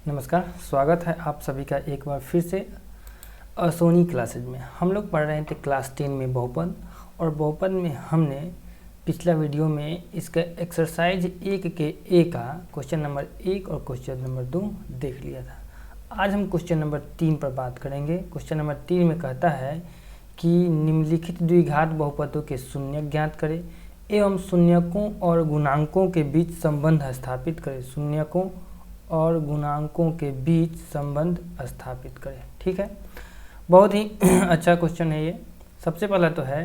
नमस्कार, स्वागत है आप सभी का एक बार फिर से असोनी क्लासेज में। हम लोग पढ़ रहे थे क्लास 10 में बहुपद, और बहुपद में हमने पिछला वीडियो में इसका एक्सरसाइज 1 के ए का क्वेश्चन नंबर 1 और क्वेश्चन नंबर 2 देख लिया था। आज हम क्वेश्चन नंबर 3 पर बात करेंगे। क्वेश्चन नंबर 3 में कहता है कि निम्नलिखित द्विघात बहुपदों के शून्यक ज्ञात करें एवं शून्यकों और गुणांकों के बीच संबंध स्थापित करें। शून्यकों और गुणांकों के बीच संबंध स्थापित करें। ठीक है, बहुत ही अच्छा क्वेश्चन है ये। सबसे पहला तो है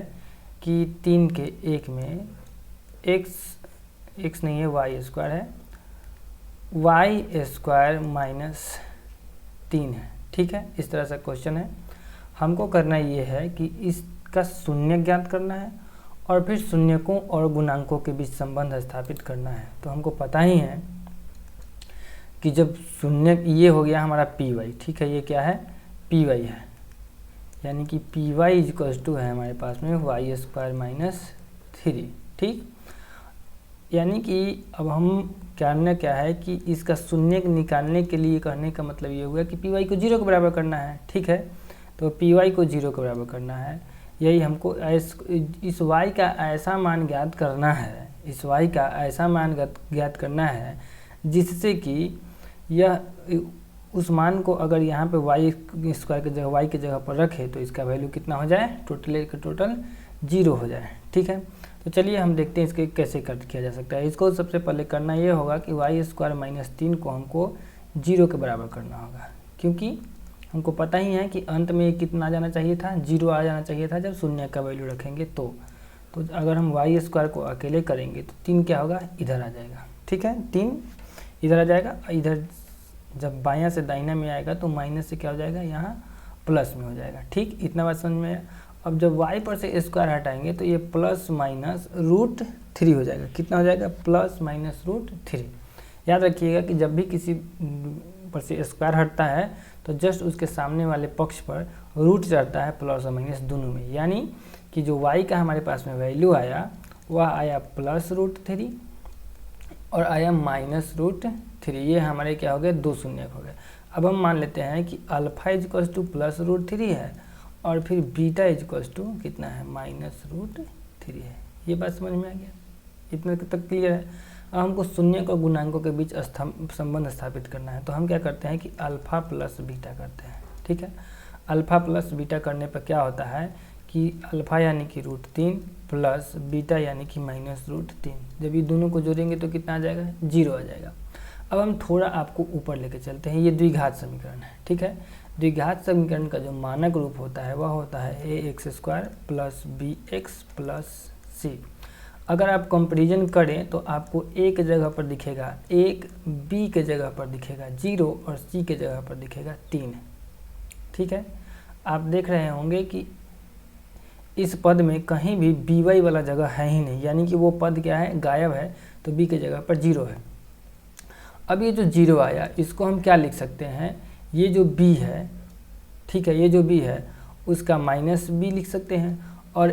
कि 3 के 1 में x नहीं है, वाई स्क्वायर है, वाई स्क्वायर माइनस 3 है। ठीक है, इस तरह से क्वेश्चन है। हमको करना ये है कि इसका शून्य ज्ञात करना है और फिर शून्यकों और गुणांकों के बीच संबंध स्थापित करना है। तो हमको पता ही है कि जब शून्य, ये हो गया हमारा पी वाई। ठीक है, ये क्या है, पी वाई है, यानी कि पी वाई इक्वल्स टू है हमारे पास में वाई स्क्वायर माइनस 3। ठीक, यानी कि अब हम करना क्या है कि इसका शून्य निकालने के लिए कहने का मतलब ये हुआ कि पी वाई को 0 के बराबर करना है। ठीक है, तो पी वाई को 0 के बराबर करना है। यही हमको इस वाई का ऐसा मान ज्ञात करना है, इस वाई का ऐसा मान ज्ञात करना है जिससे कि यह उस मान को अगर यहाँ पे वाई स्क्वायर की जगह वाई की जगह पर रखे तो इसका वैल्यू कितना हो जाए, टोटल 0 हो जाए। ठीक है, तो चलिए हम देखते हैं इसके कैसे किया जा सकता है। इसको सबसे पहले करना ये होगा कि वाई स्क्वायर माइनस 3 को हमको 0 के बराबर करना होगा, क्योंकि हमको पता ही है कि अंत में कितना आ जाना चाहिए था, 0 आ जाना चाहिए था जब शून्य का वैल्यू रखेंगे तो अगर हम वाई स्क्वायर को अकेले करेंगे तो 3 क्या होगा, इधर आ जाएगा। ठीक है, 3 इधर आ जाएगा, इधर जब बायां से दाहिना में आएगा तो माइनस से क्या हो जाएगा, यहाँ प्लस में हो जाएगा। ठीक, इतना बात समझ में। अब जब y पर से स्क्वायर हटाएंगे तो ये प्लस माइनस रूट 3 हो जाएगा। कितना हो जाएगा, प्लस माइनस रूट 3। याद रखिएगा कि जब भी किसी पर से स्क्वायर हटता है तो जस्ट उसके सामने वाले पक्ष पर रूट चढ़ता है, प्लस और माइनस दोनों में। यानी कि जो y का हमारे पास में वैल्यू आया वह आया प्लस रूट 3 और आया माइनस रूट 3। ये हमारे क्या हो गए, 2 शून्य हो गए। अब हम मान लेते हैं कि alpha equals to plus root 3 है और फिर बीटा इजक्वल्स टू कितना है, माइनस रूट 3 है। ये बात समझ में आ गया, इतना तक क्लियर है। अब हमको शून्य और गुणांकों के बीच संबंध स्थापित करना है। तो हम क्या करते हैं कि अल्फा प्लस बीटा करते हैं। ठीक है, अल्फा प्लस बीटा करने पर क्या होता है कि अल्फा यानी कि रूट 3 प्लस बीटा यानी कि माइनस रूट 3। जब ये दोनों को जोड़ेंगे तो कितना आ जाएगा, 0 आ जाएगा। अब हम थोड़ा आपको ऊपर लेके चलते हैं। ये द्विघात समीकरण है। ठीक है, द्विघात समीकरण का जो मानक रूप होता है वह होता है a x square plus b x plus c. अगर आप कंपेरिजन करें तो आपको ए के जगह पर दिखेगा 1, बी के जगह पर दिखेगा 0 और सी के जगह पर दिखेगा 3। ठीक है, आप देख रहे होंगे कि इस पद में कहीं भी बी वाई वाला जगह है ही नहीं, यानी कि वो पद क्या है, गायब है। तो बी के जगह पर 0 है। अब ये जो 0 आया इसको हम क्या लिख सकते हैं, ये जो b है, ठीक है, ये जो b है उसका माइनस b लिख सकते हैं और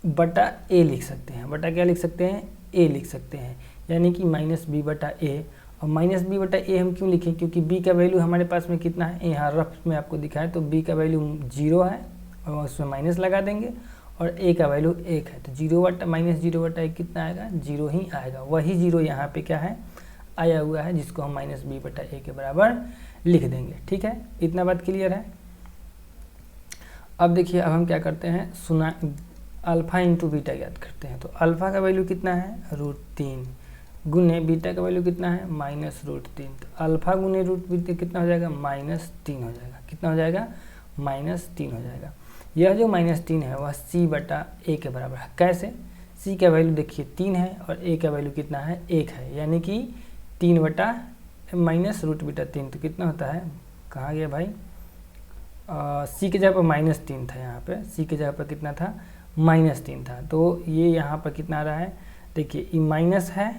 बटा a लिख सकते हैं। बटा क्या लिख सकते हैं, a लिख सकते हैं, यानी कि माइनस b बटा a। और माइनस b बटा a हम क्यों लिखें, क्योंकि b का वैल्यू हमारे पास में कितना है, यहाँ रफ में आपको दिखाएं तो b का वैल्यू 0 है और उसमें माइनस लगा देंगे, और a का वैल्यू 1 है। तो 0 बटा माइनस 0 बटा 1 कितना आएगा, 0 ही आएगा। वही 0 यहाँ पे क्या है, आया हुआ है, जिसको हम माइनस b बटा a के बराबर लिख देंगे। ठीक है, इतना बात क्लियर है। अब देखिए, अब हम क्या करते हैं, अल्फा इंटू बीटा ज्ञात करते हैं। तो अल्फा का वैल्यू कितना है, रूट 3 गुने बीटा का वैल्यू कितना है, माइनस रूट 3। तो अल्फा गुने रूट बीटा कितना हो जाएगा, माइनस 3 हो जाएगा। कितना हो जाएगा, माइनस 3 हो जाएगा। यह जो माइनस 3 है वह c बटा a के बराबर है। कैसे, c का वैल्यू देखिए 3 है और a का वैल्यू कितना है, 1 है, यानी कि 3 बटा माइनस रूट बीटा 3। तो कितना होता है, कहाँ गया भाई, c के जगह पर माइनस 3 था, यहाँ पे c के जगह पर कितना था, माइनस 3 था। तो ये यहाँ पर कितना आ रहा है, देखिए ये माइनस है,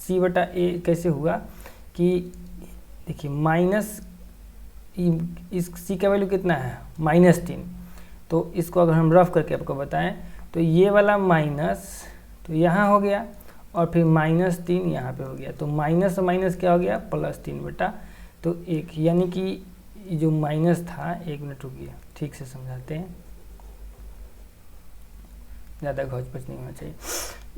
c बटा a कैसे हुआ कि देखिए माइनस, इस c का वैल्यू कितना है, माइनस 3। तो इसको अगर हम रफ करके आपको बताएं तो ये वाला माइनस तो यहाँ हो गया और फिर -3 यहाँ पे हो गया, तो माइनस और माइनस क्या हो गया, +3 बटा तो 1, यानी कि जो माइनस था, 1 मिनट रुकिए ठीक से समझाते हैं, ज़्यादा घोच-पच नहीं होना चाहिए।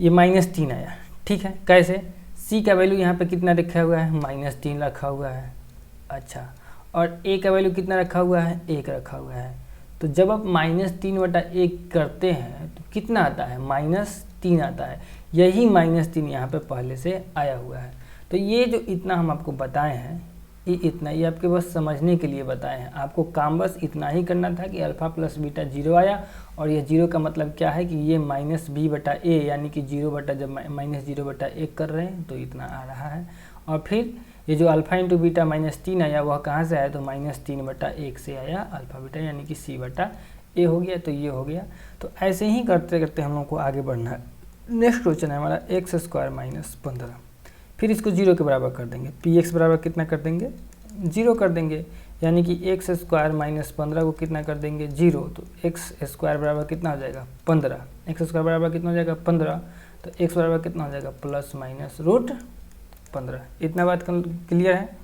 ये -3 आया, ठीक है। कैसे, c का वैल्यू यहाँ पे कितना रखा हुआ है, -3 रखा हुआ है, अच्छा, और a का वैल्यू कितना रखा हुआ है, 1 रखा हुआ है। तो जब आप -3 बटा 1 करते हैं तो कितना आता है, -3 आता है। यही -3 यहाँ पे पहले से आया हुआ है। तो ये जो इतना हम आपको बताए हैं, ये इतना ही आपके बस समझने के लिए बताए हैं। आपको काम बस इतना ही करना था कि अल्फ़ा प्लस बीटा 0 आया, और ये 0 का मतलब क्या है कि ये -b बटा a, यानी कि 0 बटा, जब -0 बटा 1 कर रहे हैं तो इतना आ रहा है। और फिर ये जो अल्फ़ा इंटू बीटा -3 आया, वह कहाँ से आया, तो -3 बटा 1 से आया अल्फ़ा बीटा, यानी कि c बटा a हो गया। तो ये हो गया। तो ऐसे ही करते करते हम लोग को आगे बढ़ना है। नेक्स्ट क्वेश्चन है हमारा x² - 15। फिर इसको 0 के बराबर कर देंगे, px बराबर कितना कर देंगे, 0 कर देंगे, यानी कि x² - 15 को कितना कर देंगे, 0। तो x² बराबर कितना हो जाएगा, 15। x² बराबर कितना हो जाएगा, 15। तो x बराबर कितना हो जाएगा, ±√15। इतना बात क्लियर है।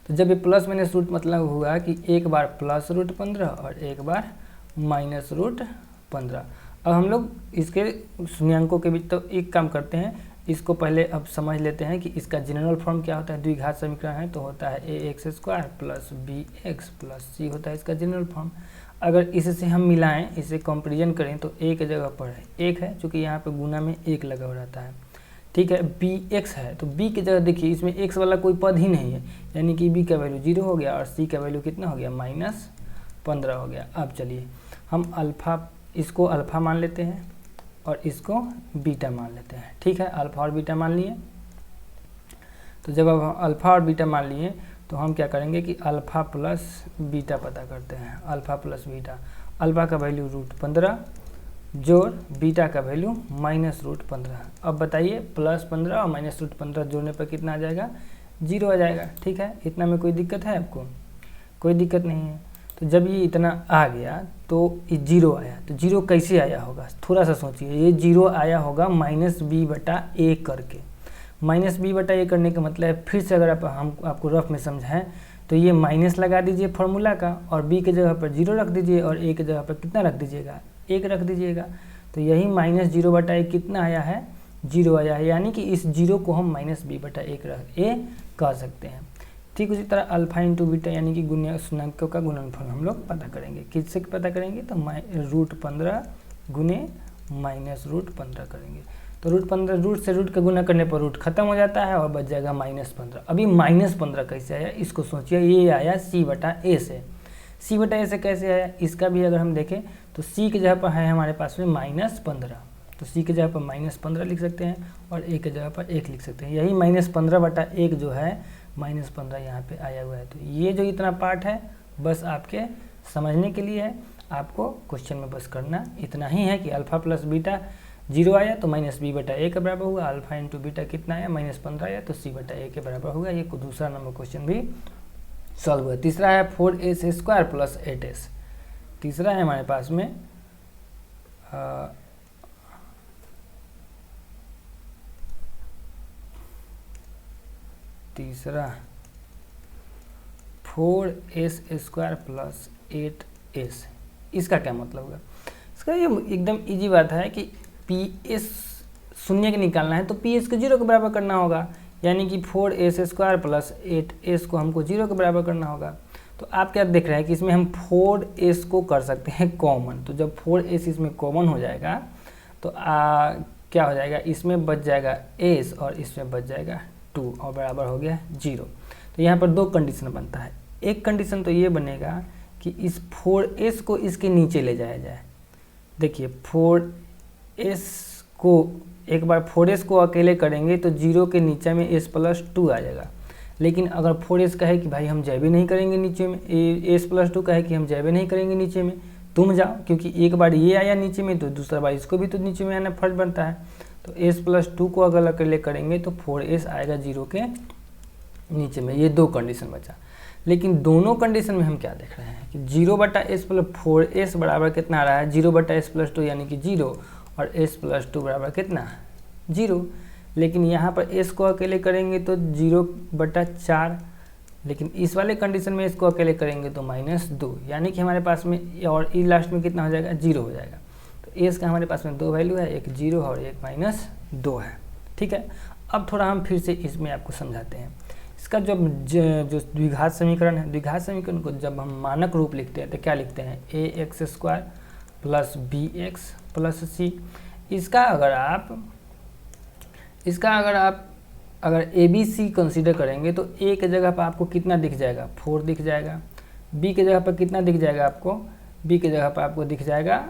तो जब ये +- मतलब हुआ कि एक बार +√15 और एक बार -√15। अब हम लोग इसके शून्यांकों के बीच तो एक काम करते हैं, इसको पहले अब समझ लेते हैं कि इसका जनरल फॉर्म क्या होता है। द्विघात समीकरण है तो होता है ax² + bx + c होता है इसका जनरल फॉर्म। अगर इससे हम मिलाएं, इसे कंपेरिजन करें तो a की जगह पर 1 है, चूँकि यहाँ पे गुना में 1 लगा हुआ रहता है, ठीक है। bx है तो b की जगह देखिए, इसमें x वाला कोई पद ही नहीं है, यानी कि b का वैल्यू 0 हो गया और c का वैल्यू कितना हो गया, -15 हो गया। अब चलिए हम इसको अल्फ़ा मान लेते हैं और इसको बीटा मान लेते हैं, ठीक है। अल्फ़ा और बीटा मान लिए। तो जब अब अल्फ़ा और बीटा मान लिए तो हम क्या करेंगे कि अल्फ़ा प्लस बीटा पता करते हैं। अल्फ़ा प्लस बीटा, अल्फ़ा का वैल्यू √15 जोड़ बीटा का वैल्यू -√15। अब बताइए +15 और -√15 जोड़ने पर कितना आ जाएगा, 0 आ जाएगा, ठीक है। इतना में कोई दिक्कत है आपको, कोई दिक्कत नहीं है। तो जब ये इतना आ गया तो ये 0 आया, तो 0 कैसे आया होगा, थोड़ा सा सोचिए। ये 0 आया होगा -b बटा a करके। -b बटा a करने का मतलब है, फिर से अगर हम आपको रफ में समझाएं तो ये माइनस लगा दीजिए फार्मूला का, और b के जगह पर 0 रख दीजिए और a के जगह पर कितना रख दीजिएगा, 1 रख दीजिएगा। तो यही -0 बटा a कितना आया है, 0 आया है, यानी कि इस 0 को हम -b बटा a कह सकते हैं। ठीक उसी तरह अल्फ़ा इंटू बीटा, यानी कि शून्यांकों का गुणनफल हम लोग पता करेंगे। किससे पता करेंगे, तो √15 गुने -√15 करेंगे। तो √15, रूट से रूट का गुना करने पर रूट खत्म हो जाता है और बच जाएगा -15। अभी -15 कैसे आया, इसको सोचिए। ये आया c बटा a से। c बटा a से कैसे आया, इसका भी अगर हम देखें तो c की जगह पर है हमारे पास में -15, तो c की जगह पर -15 लिख सकते हैं और a की जगह पर 1 लिख सकते हैं। यही -15 बटा 1 जो है, -15 यहाँ पे आया हुआ है। तो ये जो इतना पार्ट है बस आपके समझने के लिए है। आपको क्वेश्चन में बस करना इतना ही है कि अल्फ़ा प्लस बीटा 0 आया तो -b बटा a के बराबर हुआ, अल्फ़ा इंटू बीटा कितना आया, -15 आया तो c बटा a के बराबर होगा। ये दूसरा नंबर क्वेश्चन भी सॉल्व हुआ। तीसरा है 4s² + 8s। तीसरा है हमारे पास में तीसरा 4s² + 8s। इसका क्या मतलब होगा, इसका ये एकदम इजी बात है कि PS शून्य के निकालना है तो PS को 0 के बराबर करना होगा, यानी कि 4s² + 8s को हमको 0 के बराबर करना होगा। तो आप क्या देख रहे हैं कि इसमें हम 4s को कर सकते हैं कॉमन। तो जब 4s इसमें कॉमन हो जाएगा तो क्या हो जाएगा, इसमें बच जाएगा s और इसमें बच जाएगा 2 और बराबर हो गया 0। तो यहाँ पर दो कंडीशन बनता है। एक कंडीशन तो ये बनेगा कि इस 4s को इसके नीचे ले जाया जाए। देखिए 4s को एक बार 4s को अकेले करेंगे तो 0 के नीचे में s + 2 आ जाएगा। लेकिन अगर 4s कहे कि भाई हम जाए नहीं करेंगे नीचे में, s + 2 कहे कि हम जाए नहीं करेंगे नीचे में, तुम जाओ, क्योंकि एक बार ये आया नीचे में तो दूसरा बार इसको भी तो नीचे में आना फर्ज बनता है। तो s + 2 को अगर अकेले करेंगे तो 4s आएगा 0 के नीचे में। ये दो कंडीशन बचा। लेकिन दोनों कंडीशन में हम क्या देख रहे हैं कि 0 बटा s + 4s बराबर कितना आ रहा है, 0 बटा s + 2 यानी कि 0 और s + 2 बराबर कितना 0, लेकिन यहाँ पर s को अकेले करेंगे तो 0/4, लेकिन इस वाले कंडीशन में इसको अकेले करेंगे तो -2, यानी कि हमारे पास में और ई लास्ट में कितना हो जाएगा, 0 हो जाएगा। तो एस का हमारे पास में 2 वैल्यू है, एक 0 और एक -2 है। ठीक है, अब थोड़ा हम फिर से इसमें आपको समझाते हैं। इसका जो द्विघात समीकरण है, द्विघात समीकरण को जब हम मानक रूप लिखते हैं तो क्या लिखते हैं, ax² + bx + c। इसका अगर आप ए बी सी कंसीडर करेंगे तो ए के जगह पर आपको कितना दिख जाएगा, 4 दिख जाएगा। बी के जगह पर कितना दिख जाएगा आपको, बी के जगह पर आपको दिख जाएगा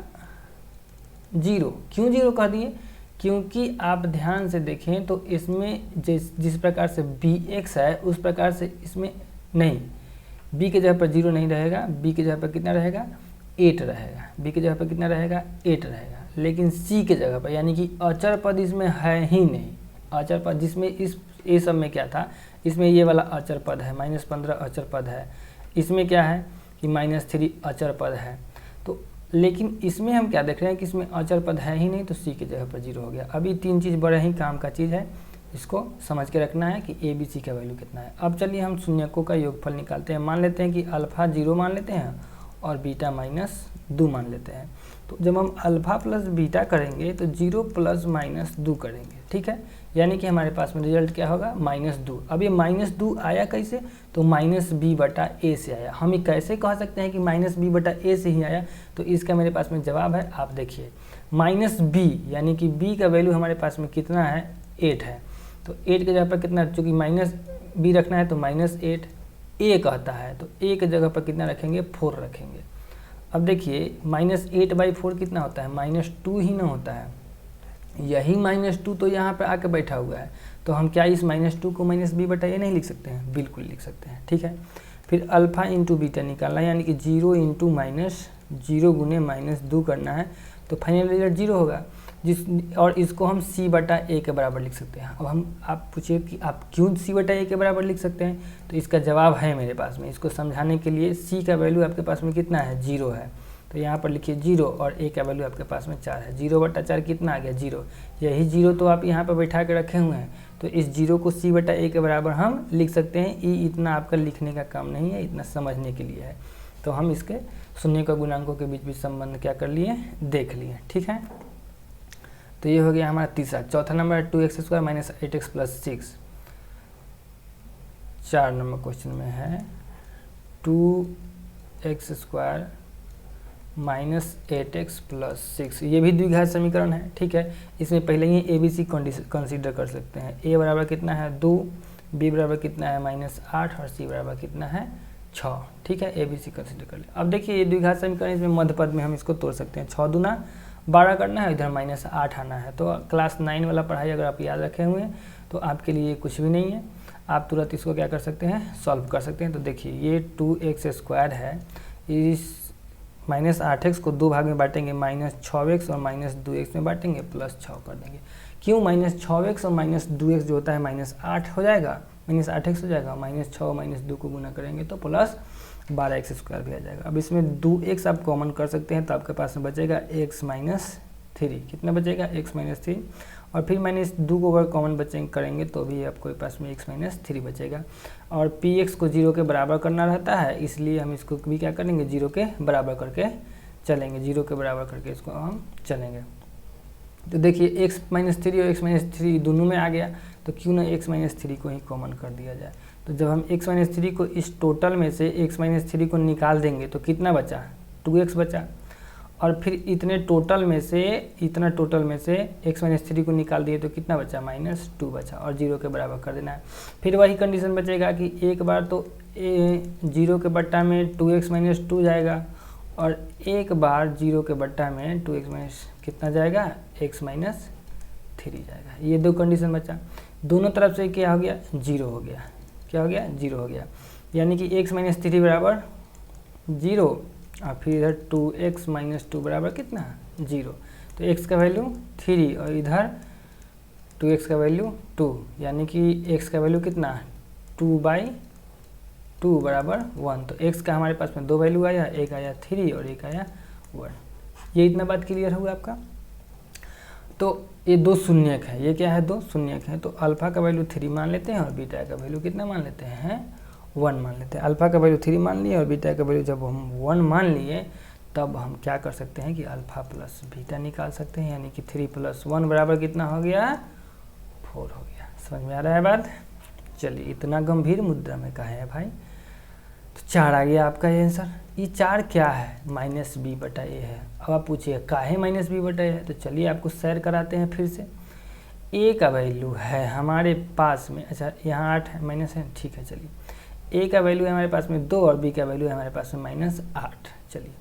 0। क्यों 0 कर दिए, क्योंकि आप ध्यान से देखें तो इसमें जिस प्रकार से bx है उस प्रकार से इसमें नहीं, b के जगह पर 0 नहीं रहेगा, b के जगह पर कितना रहेगा, 8 रहेगा, b के जगह पर कितना रहेगा, 8 रहेगा। लेकिन c के जगह पर यानी कि अचर पद इसमें है ही नहीं, अचर पद जिसमें इस ए सब में क्या था, इसमें ये वाला अचर पद है, -15 अचर पद है, इसमें क्या है कि -3 अचर पद है। तो लेकिन इसमें हम क्या देख रहे हैं कि इसमें अचर पद है ही नहीं, तो सी की जगह पर 0 हो गया। अभी 3 चीज़ बड़े ही काम का चीज़ है, इसको समझ के रखना है कि ए बी सी का वैल्यू कितना है। अब चलिए हम शून्यकों का योगफल निकालते हैं। मान लेते हैं कि अल्फ़ा 0 मान लेते हैं और बीटा -2 मान लेते हैं। तो जब हम अल्फ़ा प्लस बीटा करेंगे तो 0 + -2 करेंगे, ठीक है, यानी कि हमारे पास में रिजल्ट क्या होगा, -2। अब ये -2 आया कैसे, तो -b/a से आया। हम ये कैसे कह सकते हैं कि -b/a से ही आया, तो इसका मेरे पास में जवाब है, आप देखिए -b यानी कि b का वैल्यू हमारे पास में कितना है, 8 है। तो 8 के जगह पर कितना, चूँकि -b रखना है तो -8, a कहता है तो a के जगह पर कितना रखेंगे, 4 रखेंगे। अब देखिए -8/4 कितना होता है, -2 ही ना होता है, यही -2 तो यहाँ पे आके बैठा हुआ है। तो हम क्या इस -2 को -b/a नहीं लिख सकते हैं, बिल्कुल लिख सकते हैं, ठीक है। फिर अल्फ़ा इंटू बीटा निकालना है, यानी कि 0 × -0 × -2 करना है, तो फाइनल रिजल्ट 0 होगा। और इसको हम c/a के बराबर लिख सकते हैं। अब आप पूछिए कि आप क्यों c/a के बराबर लिख सकते हैं, तो इसका जवाब है मेरे पास में। इसको समझाने के लिए c का वैल्यू आपके पास में कितना है, 0 है, तो यहाँ पर लिखिए 0 और a का वैल्यू आपके पास में 4 है। 0/4 कितना आ गया, 0। यही 0 तो आप यहाँ पर बैठा के रखे हुए हैं, तो इस 0 को c/a के बराबर हम लिख सकते हैं। इतना आपका लिखने का काम नहीं है, इतना समझने के लिए है। तो हम इसके शून्य का गुणांकों के बीच संबंध क्या कर लिए, देख लिए, ठीक है। तो ये हो गया हमारा तीसरा। चौथा number 2x² - 8x + 6। 4 number question में है 2x² - 8x + 6। ये भी द्विघात समीकरण है, ठीक है। इसमें पहले ही ए बी सी कंसीडर कर सकते हैं। a बराबर कितना है, 2, b बराबर कितना है, -8 और c बराबर कितना है, 6, ठीक है। ए बी सी कंसीडर कर ले। अब देखिए ये द्विघात समीकरण, इसमें मध्य पद में हम इसको तोड़ सकते हैं। 6 दूना 12 करना है, इधर -8 आना है। तो क्लास 9 वाला पढ़ाई अगर आप याद रखे हुए हैं तो आपके लिए कुछ भी नहीं है, आप तुरंत इसको क्या कर सकते हैं, सॉल्व कर सकते हैं। तो देखिए ये 2x² है, इस -8x को 2 भाग में बांटेंगे, -6x और -2x में बांटेंगे, +6 कर देंगे। क्यों, -6x और -2x जो होता है -8 हो जाएगा, -8x हो जाएगा, -6 और -2 को गुना करेंगे तो +12x² भी आ जाएगा। अब इसमें 2x आप कॉमन कर सकते हैं, तो आपके पास में बचेगा x - 3। कितना बचेगा, x - 3, और फिर -2 को अगर कॉमन करेंगे तो भी आपके पास में x - 3 बचेगा। और px को 0 के बराबर करना रहता है, इसलिए हम इसको भी क्या करेंगे, 0 के बराबर करके चलेंगे, 0 के बराबर करके इसको हम चलेंगे। तो देखिए x - 3 और x - 3 दोनों में आ गया, तो क्यों ना x - 3 को ही कॉमन कर दिया जाए। तो जब हम x - 3 को इस टोटल में से x - 3 को निकाल देंगे तो कितना बचा, 2x बचा। और फिर इतने टोटल में से x - 3 को निकाल दिए तो कितना बचा, -2 बचा, और 0 के बराबर कर देना है। फिर वही कंडीशन बचेगा कि एक बार तो 0 के बट्टा में 2x - 2 जाएगा, और एक बार 0 के बट्टा में 2x कितना जाएगा, x - 3 जाएगा। ये 2 कंडीशन बचा। दोनों तरफ से क्या हो गया, 0 हो गया। क्या हो गया, 0 हो गया, यानी कि x - 3 बराबर 0, और फिर इधर 2x - 2 बराबर कितना, 0। तो x का वैल्यू 3 और इधर 2x का वैल्यू 2, यानी कि x का वैल्यू कितना, 2/2 बराबर 1। तो x का हमारे पास में 2 वैल्यू आया, एक आया 3 और एक आया 1। ये इतना बात क्लियर हुआ आपका। तो ये दो शून्यक है, ये क्या है, दो शून्यक है। तो अल्फा का वैल्यू 3 मान लेते हैं और बीटा का वैल्यू कितना मान लेते हैं, 1 मान लेते हैं। अल्फा का वैल्यू 3 मान लिए और बीटा का वैल्यू जब हम 1 मान लिए तब हम क्या कर सकते हैं कि अल्फा प्लस बीटा निकाल सकते हैं, यानी कि 3 + 1 बराबर कितना हो गया, 4 हो गया। समझ में आ रहा है बात। चलिए, इतना गंभीर मुद्रा में कहा है भाई। तो 4 आ गया आपका ये आंसर। ये 4 क्या है, -b/a है। अब आप पूछिए काहे -b/a है, तो चलिए आपको शेयर कराते हैं फिर से। a का वैल्यू है हमारे पास में, अच्छा यहाँ 8 है, माइनस है, ठीक है। चलिए, a का वैल्यू है हमारे पास में 2 और b का वैल्यू है हमारे पास में -8। चलिए,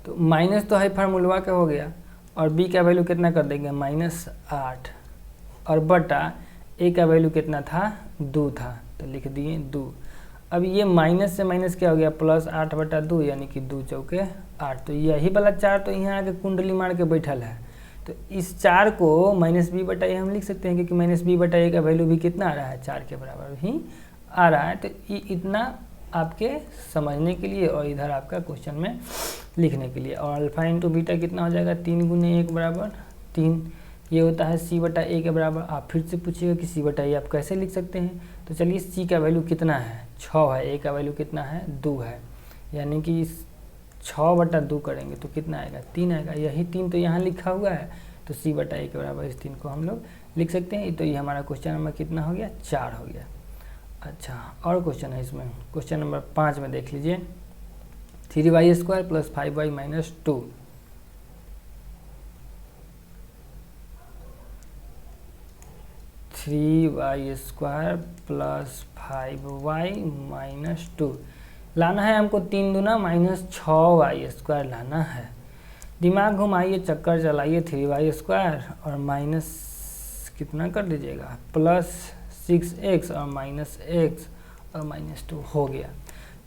तो माइनस तो है फार्मूलवा का हो गया, और b का वैल्यू कितना कर देंगे, -8, और बटा a का वैल्यू कितना था, 2 था, तो लिख दिए 2। अब ये माइनस से माइनस क्या हो गया, +8/2, यानी कि 2 चौके 8। तो यही वाला 4 तो यहाँ आके कुंडली मार के बैठल है। तो इस 4 को -b/a हम लिख सकते हैं, क्योंकि -b/a का वैल्यू भी कितना आ रहा है, 4 के बराबर ही आ रहा है। तो ये इतना आपके समझने के लिए और इधर आपका क्वेश्चन में लिखने के लिए। और अल्फा इंटू बीटा कितना हो जाएगा, 3 × 1 = 3। ये होता है c/a के बराबर। आप फिर से पूछिएगा कि c/a आप कैसे लिख सकते हैं। तो चलिए, c का वैल्यू कितना है, 6 है, a का वैल्यू कितना है, 2 है, यानी कि 6/2 करेंगे तो कितना आएगा, 3 आएगा। यही 3 तो यहाँ लिखा हुआ है, तो c/a के बराबर इस 3 को हम लोग लिख सकते हैं। तो ये हमारा क्वेश्चन नंबर कितना हो गया, 4 हो गया। अच्छा, और क्वेश्चन है इसमें, क्वेश्चन नंबर 5 में देख लीजिए। 3y² + 5y - 2। (3y² + 5y - 2) लाना है हमको 3 दूना -6y² लाना है। दिमाग घुमाइए, चक्कर चलाइए, 3y² और माइनस कितना कर दीजिएगा, +6x और -x और -2 हो गया।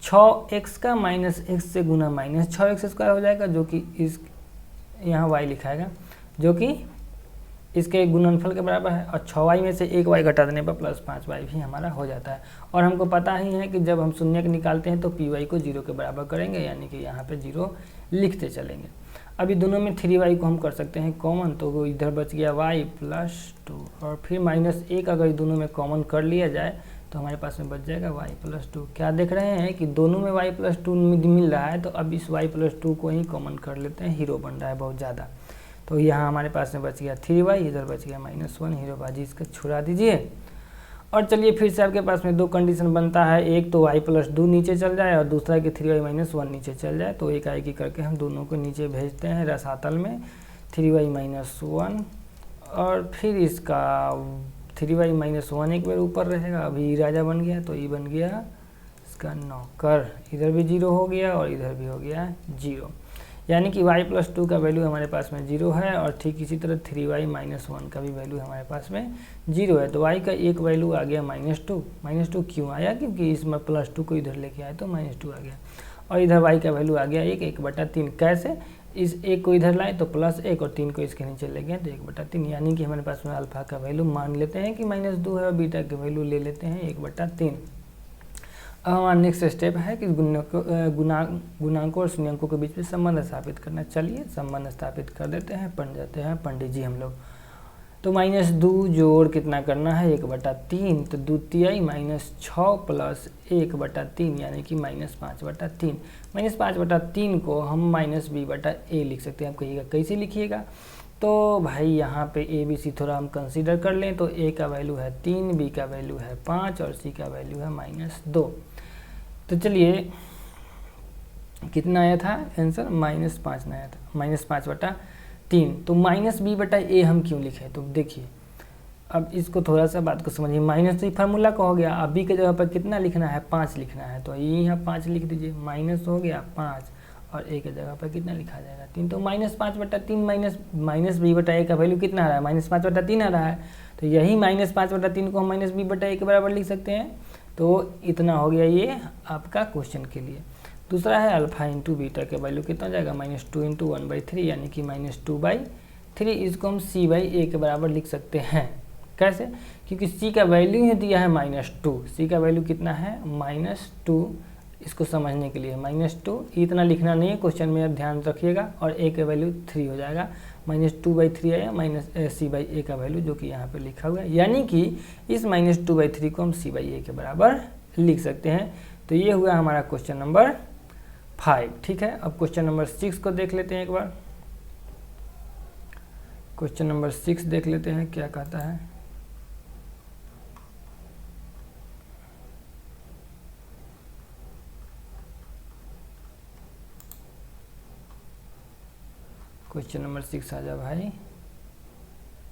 6x का -x से गुना -6x² हो जाएगा, जो कि इस यहाँ y लिखाएगा, जो कि इसके गुणनफल के बराबर है। और 6y में से 1y घटा देने पर +5y भी हमारा हो जाता है। और हमको पता ही है कि जब हम शून्यक निकालते हैं तो py को 0 के बराबर करेंगे, यानी कि यहाँ पे 0 लिखते चलेंगे। अभी दोनों में 3y को हम कर सकते हैं कॉमन, तो वो इधर बच गया y + 2, और फिर -1 अगर दोनों में कॉमन कर लिया जाए तो हमारे पास में बच जाएगा y + 2। क्या देख रहे हैं कि दोनों में y + 2 मिल रहा है, तो अब इस y + 2 को ही कॉमन कर लेते हैं, हीरो बन रहा है बहुत ज़्यादा। तो यहाँ हमारे पास में बच गया 3y, इधर बच गया -1, हीरो बाजी इसका छुड़ा दीजिए। और चलिए, फिर से आपके पास में 2 कंडीशन बनता है, एक तो y + 2 नीचे चल जाए और दूसरा कि 3y - 1 नीचे चल जाए। तो एक आएगी करके हम दोनों को नीचे भेजते हैं रसातल में, 3y - 1, और फिर इसका 3y - 1 एक बार ऊपर रहेगा। अभी राजा बन गया, तो ये बन गया इसका नौकर, इधर भी 0 हो गया और इधर भी हो गया 0, यानी कि y + 2 का वैल्यू हमारे पास में 0 है। और ठीक इसी तरह 3y - 1 का भी वैल्यू हमारे पास में 0 है। तो y का एक वैल्यू आ गया -2। -2 क्यों आया, क्योंकि इसमें +2 को इधर लेके आए तो -2 आ गया। और इधर y का वैल्यू आ गया 1/3। कैसे, इस 1 को इधर लाए तो +1 और 3 को इसके नीचे ले गए तो 1/3, यानी कि हमारे पास में अल्फा का वैल्यू मान लेते हैं कि -2 है और बीटा का वैल्यू ले लेते हैं 1/3। अब हमारा नेक्स्ट स्टेप है कि गुणांकों और शून्यंकों के बीच में संबंध स्थापित करना। चलिए, संबंध स्थापित कर देते हैं, बन जाते हैं पंडित जी हम लोग। तो -2 जोड़ कितना करना है, 1/3, तो 2 -6 + 1/3, यानी कि -5/3। -5/3 को हम -b/a लिख सकते हैं। आप कहिएगा कैसे लिखिएगा, तो भाई यहाँ पे ABC थोड़ा हम कंसीडर कर लें, तो a का वैल्यू है 3, b का वैल्यू है 5 और c का वैल्यू है -2। तो चलिए, कितना आया था आंसर, -5 आया था, -5/3। तो -b/a हम क्यों लिखे, तो देखिए अब इसको थोड़ा सा बात को समझिए। माइनस तो ये फार्मूला का हो गया, अब b के जगह पर कितना लिखना है, 5 लिखना है, तो ये यहाँ 5 लिख दीजिए, माइनस हो गया 5 और a के जगह पर कितना लिखा जाएगा, 3। तो -5/3 -b/a का वैल्यू कितना आ रहा है, -5/3 आ रहा है। तो यही -5/3 को हम -b/a के बराबर लिख सकते हैं। तो इतना हो गया ये आपका क्वेश्चन के लिए। दूसरा है अल्फा इंटू बीटा का वैल्यू कितना हो जाएगा, -2 × 1/3, यानी कि -2/3। इसको हम c/a के बराबर लिख सकते हैं। कैसे, क्योंकि c का वैल्यू ही दिया है -2, c का वैल्यू कितना है, -2। इसको समझने के लिए -2, इतना लिखना नहीं है क्वेश्चन में, आप ध्यान रखिएगा। और a का वैल्यू 3 हो जाएगा, -2/3 आया -c/a का वैल्यू, जो कि यहाँ पे लिखा हुआ है। यानी कि इस -2/3 को हम c/a के बराबर लिख सकते हैं। तो ये हुआ हमारा क्वेश्चन नंबर 5। ठीक है, अब क्वेश्चन नंबर 6 को देख लेते हैं एक बार। क्वेश्चन नंबर 6 देख लेते हैं क्या कहता है। क्वेश्चन नंबर 6 आ जा भाई,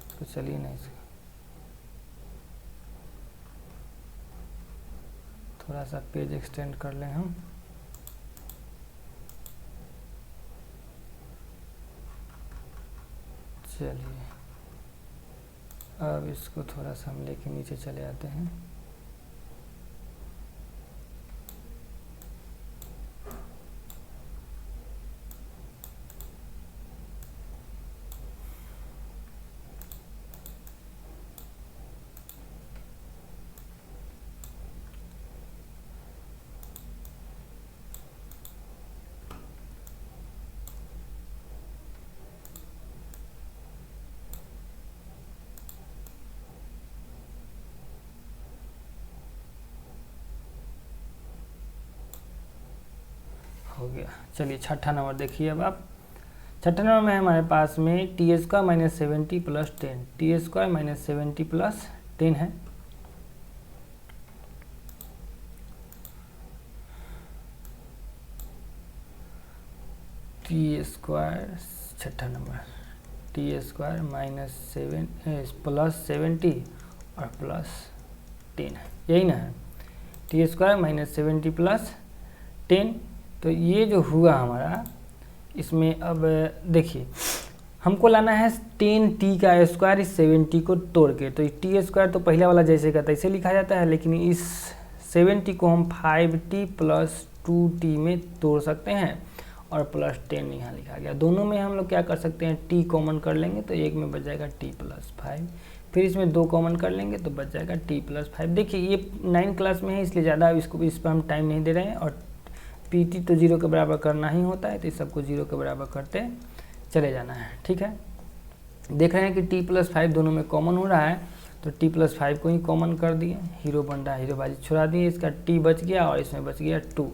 तो चलिए ना इसका थोड़ा सा पेज एक्सटेंड कर लें हम। चलिए अब इसको थोड़ा सा हम लेके नीचे चले आते हैं। हो गया। चलिए छठा नंबर देखिए अब आप। छठा नंबर में हमारे पास में T square minus 70 plus 10, T square minus 70 plus 10 है। टी स्क्वायर, छठा number, T square minus plus 70 और प्लस 10 है, यही ना है। T square minus 70 plus 10। तो ये जो हुआ हमारा, इसमें अब देखिए हमको लाना है 10t का स्क्वायर इस 70 को तोड़ के। तो टी स्क्वायर तो पहला वाला जैसे का तैसे लिखा जाता है, लेकिन इस 70 को हम 5t प्लस 2t में तोड़ सकते हैं और प्लस 10 यहाँ लिखा गया। दोनों में हम लोग क्या कर सकते हैं, t कॉमन कर लेंगे तो एक में बच जाएगा t प्लस 5, फिर इसमें 2 कॉमन कर लेंगे तो बच जाएगा t प्लस 5। देखिए ये 9 क्लास में है, इसलिए ज़्यादा इसको इस पर हम टाइम नहीं दे रहे हैं। और पीटी तो 0 के बराबर करना ही होता है, तो इस सबको 0 के बराबर करते चले जाना है। ठीक है, देख रहे हैं कि t प्लस 5 दोनों में कॉमन हो रहा है, तो t प्लस 5 को ही कॉमन कर दिए, हीरो बन रहा है, हीरो बाजी छुड़ा दिए, इसका t बच गया और इसमें बच गया 2,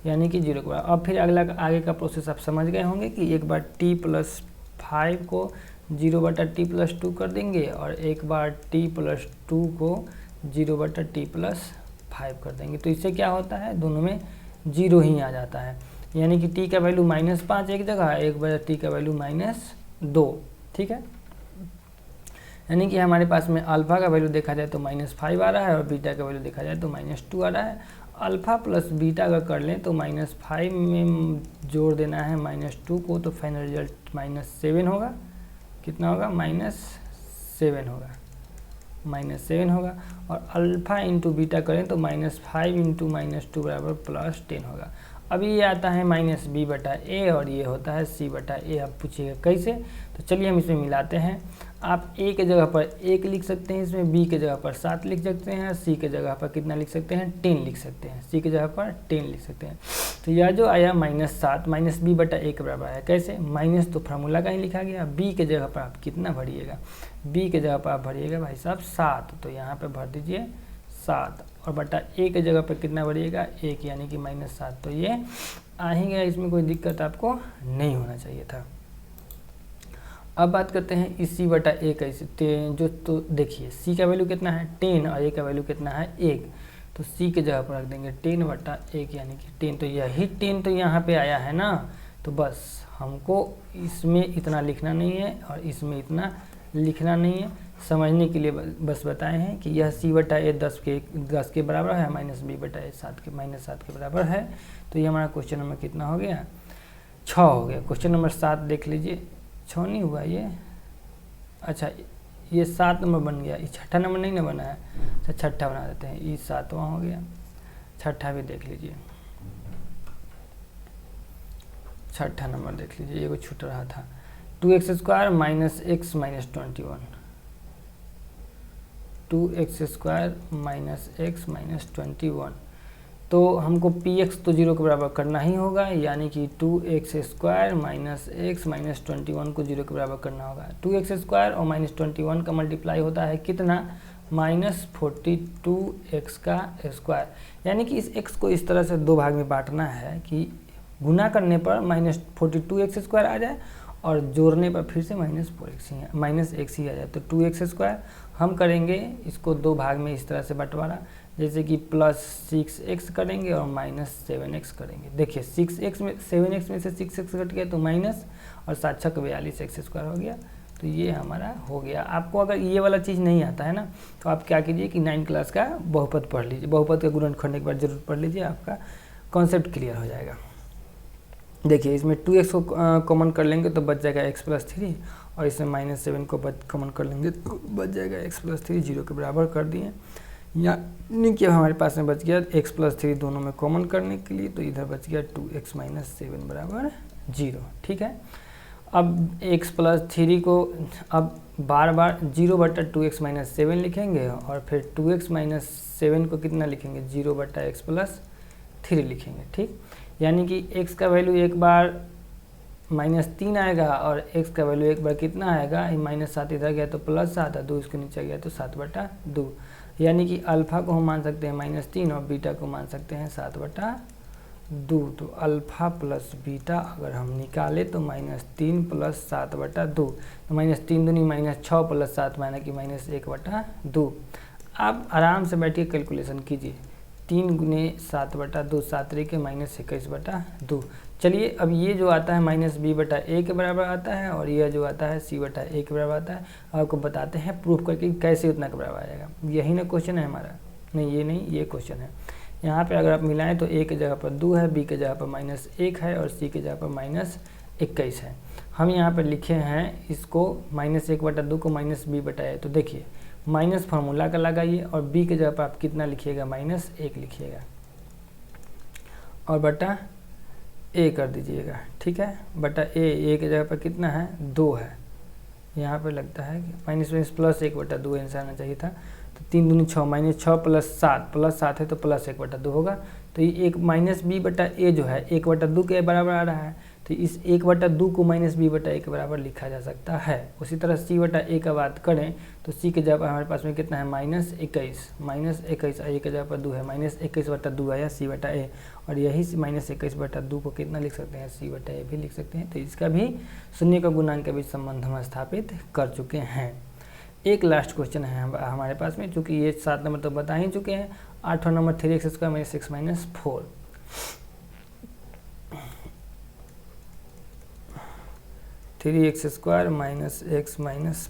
यानी कि 0 के बराबर। अब फिर अगला आगे का प्रोसेस आप समझ गए होंगे कि एक बार t प्लस 5 को 0/t प्लस 2 कर देंगे और एक बार t प्लस 2 को 0/t प्लस 5 कर देंगे। तो इससे क्या होता है, दोनों में 0 ही आ जाता है, यानी कि t का वैल्यू -5 एक जगह, एक बार t का वैल्यू -2। ठीक है, यानी कि हमारे पास में अल्फ़ा का वैल्यू देखा जाए तो -5 आ रहा है और बीटा का वैल्यू देखा जाए तो -2 आ रहा है। अल्फ़ा प्लस बीटा अगर कर लें तो -5 में जोड़ देना है -2 को, तो फाइनल रिजल्ट -7 होगा। कितना होगा, -7 होगा, -7 होगा। और अल्फ़ा इंटू बीटा करें तो -5 इंटू -2 बराबर +10 होगा। अभी ये आता है -b/a और ये होता है c/a। आप पूछिएगा कैसे, तो चलिए हम इसमें मिलाते हैं। आप a के जगह पर 1 लिख सकते हैं, इसमें b के जगह पर 7 लिख सकते हैं, c के जगह पर कितना लिख सकते हैं, 10 लिख सकते हैं, c के जगह पर 10 लिख सकते हैं। तो यह जो आया -7 -b/a के बराबर है। कैसे, माइनस तो फार्मूला का ही लिखा गया। b के जगह पर आप कितना भरिएगा, b के जगह पर आप भरिएगा भाई साहब 7, तो यहाँ पर भर दीजिए 7, और बटा a के जगह पर कितना भरिएगा 1, यानी कि -7। तो ये आ ही गया, इसमें कोई दिक्कत आपको नहीं होना चाहिए था। अब बात करते हैं इस c/a कैसे, जो तो देखिए c का वैल्यू कितना है 10 और a का वैल्यू कितना है 1, तो c के जगह पर रख देंगे 10/1 यानी कि 10। तो यही 10 तो यहाँ पे आया है ना, तो बस हमको इसमें इतना लिखना नहीं है और इसमें इतना लिखना नहीं है। समझने के लिए बस बताए हैं कि यह c/a 10 के बराबर है, -b/a 7 के बराबर है। तो ये हमारा क्वेश्चन नंबर कितना हो गया, 6 हो गया। क्वेश्चन नंबर 7 देख लीजिए, 6 नहीं हुआ ये, अच्छा ये 7 नंबर बन गया, ये छठा नंबर नहीं ना बना है, अच्छा छठा बना देते हैं, ये 7वां हो गया। छठा भी देख लीजिए, छठा नंबर देख लीजिए, ये को छूट रहा था। 2x² - x - 21, 2x² - x - 21, तो हमको px तो 0 के बराबर करना ही होगा, यानी कि 2x² माइनस x माइनस 21 को 0 के बराबर करना होगा। 2x² और माइनस 21 का मल्टीप्लाई होता है कितना, -42x का स्क्वायर, यानी कि इस x को इस तरह से दो भाग में बांटना है कि गुना करने पर -42x² आ जाए और जोड़ने पर फिर से -4x ही आ जाए। तो 2x² हम करेंगे इसको दो भाग में इस तरह से बंटवारा, जैसे कि +6x करेंगे और -7x करेंगे। देखिए 7x में से 6x कट गया तो माइनस और 7 छक 42x² हो गया। तो ये हमारा हो गया। आपको अगर ये वाला चीज़ नहीं आता है ना, तो आप क्या कीजिए कि 9 क्लास का बहुपद पढ़ लीजिए, बहुपद का गुणनखंड एक बार जरूर पढ़ लीजिए, आपका कॉन्सेप्ट क्लियर हो जाएगा। देखिए इसमें 2x को कॉमन कर लेंगे तो बच जाएगा x+3 और इसमें -7 को कॉमन कर लेंगे तो बच जाएगा x+3, 0 के बराबर कर दिए। यानी कि हमारे पास में बच गया x+3 दोनों में कॉमन करने के लिए, तो इधर बच गया 2x - 7 बराबर 0। ठीक है, अब x+3 को अब बार 0/2x - 7 लिखेंगे और फिर 2x - 7 को कितना लिखेंगे, 0/x+3 लिखेंगे। ठीक, यानी कि x का वैल्यू एक बार -3 आएगा और x का वैल्यू एक बार कितना आएगा, -7 इधर गया तो +7 और 2 इसके नीचे गया तो 7/2, यानी कि अल्फ़ा को हम मान सकते हैं -3 और बीटा को मान सकते हैं 7/2। तो अल्फ़ा प्लस बीटा अगर हम निकालें तो -3 + 7/2, तो -3 दूनी -6 + 7 माना कि -1/2। आप आराम से बैठिए कैलकुलेशन कीजिए, 3 × 7/2 7 के -21/2। चलिए अब ये जो आता है -b/a के बराबर आता है और यह जो आता है c/a के बराबर आता है। आपको बताते हैं प्रूफ करके कैसे उतना के बराबर आ जाएगा। यही ना क्वेश्चन है हमारा, नहीं ये नहीं, ये क्वेश्चन है। यहाँ पे अगर आप मिलाएं तो a के जगह पर 2 है, b के जगह पर -1 है और c के जगह पर -21 है। हम यहाँ पर लिखे हैं इसको -1/2 को -b/a। तो देखिए माइनस फार्मूला का लगाइए और b के जगह पर आप कितना लिखिएगा, -1 लिखिएगा और बटा a कर दीजिएगा। ठीक है, बटा a के जगह पर कितना है, 2 है। यहाँ पर लगता है कि -+1/2 आंसर आना चाहिए था। तो 3 दूनी 6, -6 + 7 है तो +1/2 होगा। तो ये एक -b/a जो है 1/2 के बराबर आ रहा है, तो इस 1/2 को -b/a के बराबर लिखा जा सकता है। उसी तरह c/a का बात करें तो c के जगह पर हमारे पास में कितना है, -21 और a के जगह पर 2 है, -21/2 आया c/a और यही -21/2 को कितना लिख सकते हैं, c/a भी लिख सकते हैं। तो इसका भी शून्य का गुणांक के बीच संबंध हम स्थापित कर चुके हैं। एक लास्ट क्वेश्चन है हमारे पास में, चूँकि ये 7 नंबर तो बता ही चुके हैं। 8वां नंबर 3x² - 6 - 4। 3x² - x -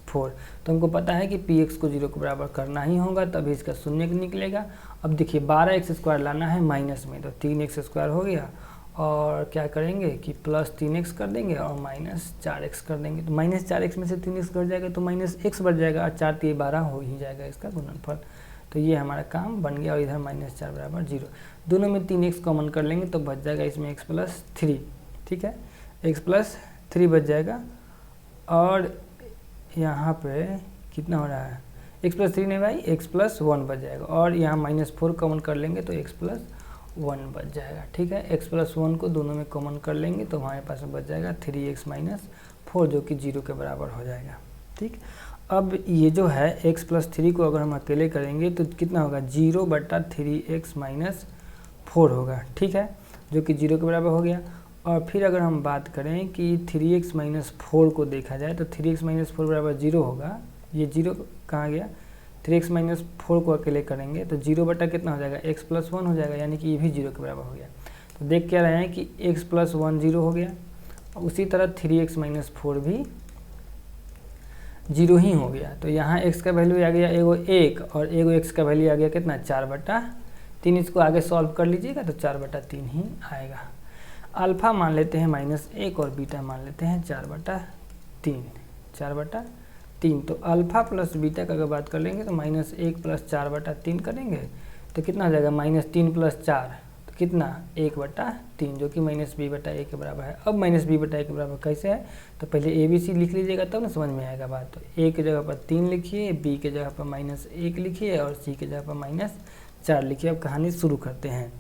4। तो हमको पता है कि px को 0 के बराबर करना ही होगा, तभी इसका शून्य निकलेगा। अब देखिए 12x² लाना है माइनस में, तो 3x² हो गया और क्या करेंगे कि +3x कर देंगे और -4x कर देंगे। तो -4x में से 3x कट जाएगा तो -x बढ़ जाएगा और 4 × 12 हो ही जाएगा इसका गुणनफल। तो ये हमारा काम बन गया और इधर -4 बराबर 0। दोनों में 3x कॉमन कर लेंगे तो बच जाएगा इसमें x+3। ठीक है, x+3 बच जाएगा और यहाँ पे कितना हो रहा है, x+3 नहीं भाई, x+1 बच जाएगा और यहाँ -4 कॉमन कर लेंगे तो x+1 बच जाएगा। ठीक है, x+1 को दोनों में कॉमन कर लेंगे तो हमारे पास में बच जाएगा 3x - 4 जो कि 0 के बराबर हो जाएगा। ठीक, अब ये जो है x+3 को अगर हम अकेले करेंगे तो कितना होगा, 0/3x - 4 होगा। ठीक है, जो कि 0 के बराबर हो गया। और फिर अगर हम बात करें कि 3x - 4 को देखा जाए तो 3x - 4 बराबर 0 होगा। ये 0 कहाँ गया, 3x - 4 को अकेले करेंगे तो 0 बटा कितना हो जाएगा, x+1 हो जाएगा, यानी कि ये भी 0 के बराबर हो गया। तो देख क्या रहे हैं कि x+1 0 हो गया, उसी तरह 3x - 4 भी 0 ही हो गया। तो यहाँ x का वैल्यू आ गया एगो 1 और एगो x का वैल्यू आ गया कितना, 4/3। इसको आगे सॉल्व कर लीजिएगा तो 4/3 ही आएगा। अल्फ़ा मान लेते हैं -1 और बीटा मान लेते हैं 4/3। तो अल्फ़ा प्लस बीटा का अगर बात कर लेंगे तो -1 + 4/3 करेंगे तो कितना हो जाएगा, -3 + 4 तो कितना, 1/3, जो कि -b/a के बराबर है। अब -b/a के बराबर कैसे है, तो पहले ABC लिख लीजिएगा तब ना समझ में आएगा बात। तो a के जगह पर 3 लिखिए, b के जगह पर -1 लिखिए और c के जगह पर -4 लिखिए। अब कहानी शुरू करते हैं।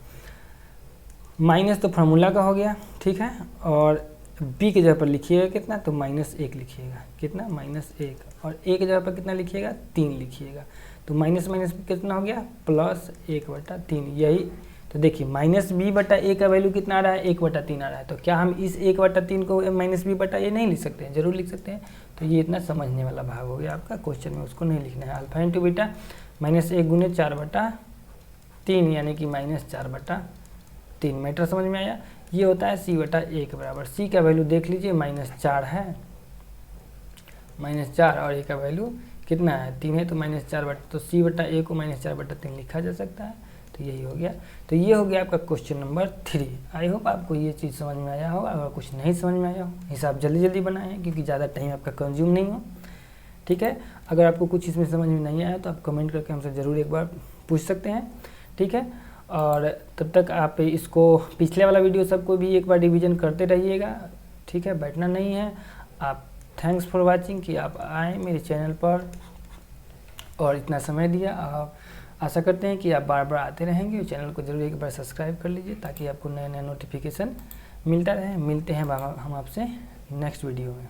माइनस तो फार्मूला का हो गया, ठीक है। और b की जगह पर लिखिएगा कितना, तो -1 लिखिएगा, कितना -1, और a की जगह पर कितना लिखिएगा 3 लिखिएगा, तो माइनस माइनस कितना हो गया +1/3, यही। तो देखिए -b/a का वैल्यू कितना आ रहा है 1/3 आ रहा है, तो क्या हम इस 1/3 को -b/a नहीं लिख सकते हैं, जरूर लिख सकते हैं। तो ये इतना समझने वाला भाग हो गया आपका, क्वेश्चन में उसको नहीं लिखना है। अल्फा इंटू बीटा -1 गुने 4/3 यानी कि -4/3, मैटर समझ में आया। ये होता है c/a के बराबर। c का वैल्यू देख लीजिए -4 है, -4, और a का वैल्यू कितना है 3 है, तो -4 तो c/a को -4/3 लिखा जा सकता है। तो यही हो गया। तो ये हो गया आपका क्वेश्चन नंबर 3। आई होप आपको ये चीज़ समझ में आया होगा। अगर कुछ नहीं समझ में आया हो, हिसाब जल्दी जल्दी बनाएं क्योंकि ज़्यादा टाइम आपका कंज्यूम नहीं हो, ठीक है। अगर आपको कुछ इसमें समझ में नहीं आया तो आप कमेंट करके हमसे ज़रूर एक बार पूछ सकते हैं, ठीक है। और तब तक आप इसको पिछले वाला वीडियो सबको भी एक बार रिवीजन करते रहिएगा, ठीक है, बैठना नहीं है आप। थैंक्स फॉर वाचिंग कि आप आए मेरे चैनल पर और इतना समय दिया। आशा करते हैं कि आप बार बार आते रहेंगे। चैनल को जरूर एक बार सब्सक्राइब कर लीजिए ताकि आपको नया नया नोटिफिकेशन मिलता रहे। मिलते हैं हम आपसे नेक्स्ट वीडियो में।